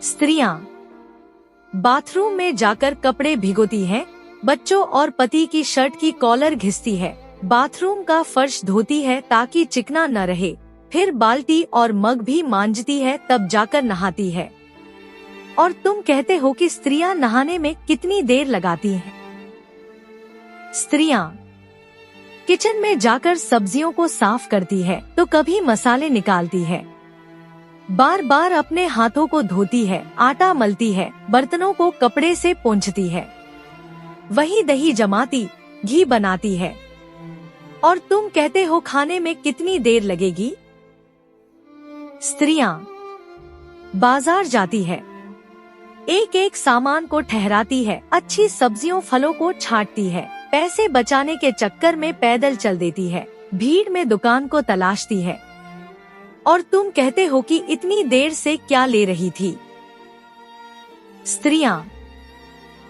स्त्रियां बाथरूम में जाकर कपड़े भिगोती हैं, बच्चों और पति की शर्ट की कॉलर घिसती है, बाथरूम का फर्श धोती है ताकि चिकना न रहे, फिर बाल्टी और मग भी मांजती है, तब जाकर नहाती है। और तुम कहते हो कि स्त्रियां नहाने में कितनी देर लगाती हैं। स्त्रियां किचन में जाकर सब्जियों को साफ करती है तो कभी मसाले निकालती है, बार बार अपने हाथों को धोती है, आटा मलती है, बर्तनों को कपड़े से पोंछती है, वही दही जमाती, घी बनाती है। और तुम कहते हो खाने में कितनी देर लगेगी। स्त्रियां बाजार जाती है, एक एक सामान को ठहराती है, अच्छी सब्जियों फलों को छांटती है, पैसे बचाने के चक्कर में पैदल चल देती है, भीड़ में दुकान को तलाशती है। और तुम कहते हो कि इतनी देर से क्या ले रही थी। स्त्रियां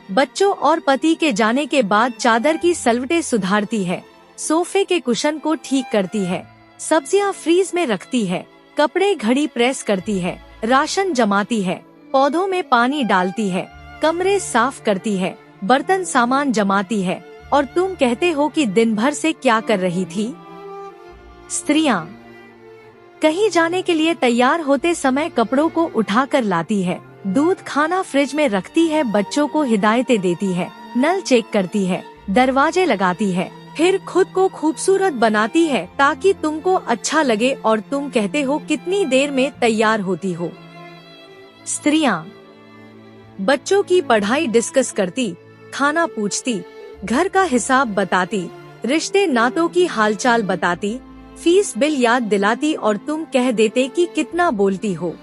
बच्चों और पति के जाने के बाद चादर की सलवटें सुधारती है, सोफे के कुशन को ठीक करती है, सब्जियां फ्रीज में रखती है, कपड़े घड़ी प्रेस करती है, राशन जमाती है, पौधों में पानी डालती है, कमरे साफ करती है, बर्तन सामान जमाती है। और तुम कहते हो कि दिन भर से क्या कर रही थी। स्त्रियां कहीं जाने के लिए तैयार होते समय कपड़ों को उठाकर लाती है, दूध खाना फ्रिज में रखती है, बच्चों को हिदायतें देती है, नल चेक करती है, दरवाजे लगाती है, फिर खुद को खूबसूरत बनाती है ताकि तुमको अच्छा लगे। और तुम कहते हो कितनी देर में तैयार होती हो। स्त्रियां बच्चों की पढ़ाई डिस्कस करती, खाना पूछती, घर का हिसाब बताती, रिश्ते नातों की हालचाल बताती, फीस बिल याद दिलाती और तुम कह देते कि कितना बोलती हो।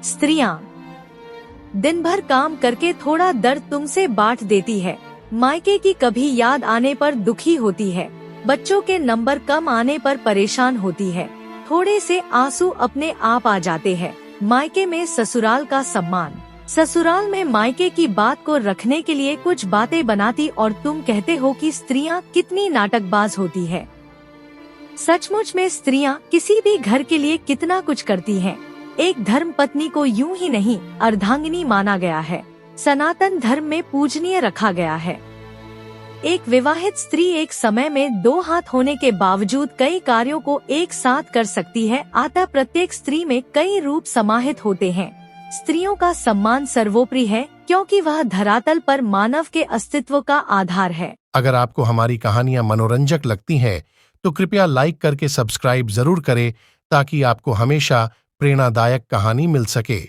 स्त्रियां दिन भर काम करके थोड़ा दर्द तुमसे बांट देती है, मायके की कभी याद आने पर दुखी होती है, बच्चों के नंबर कम आने पर परेशान होती है, थोड़े से आंसू अपने आप आ जाते हैं। मायके में ससुराल का सम्मान, ससुराल में मायके की बात को रखने के लिए कुछ बातें बनाती। और तुम कहते हो कि स्त्रियां कितनी नाटकबाज होती है। सचमुच में स्त्रियां किसी भी घर के लिए कितना कुछ करती हैं। एक धर्म पत्नी को यूं ही नहीं अर्धांगिनी माना गया है, सनातन धर्म में पूजनीय रखा गया है। एक विवाहित स्त्री एक समय में 2 हाथ होने के बावजूद कई कार्यों को एक साथ कर सकती है। अतः प्रत्येक स्त्री में कई रूप समाहित होते हैं। स्त्रियों का सम्मान सर्वोपरि है क्योंकि वह धरातल पर मानव के अस्तित्व का आधार है। अगर आपको हमारी कहानियाँ मनोरंजक लगती हैं तो कृपया लाइक करके सब्सक्राइब जरूर करें ताकि आपको हमेशा प्रेरणादायक कहानी मिल सके।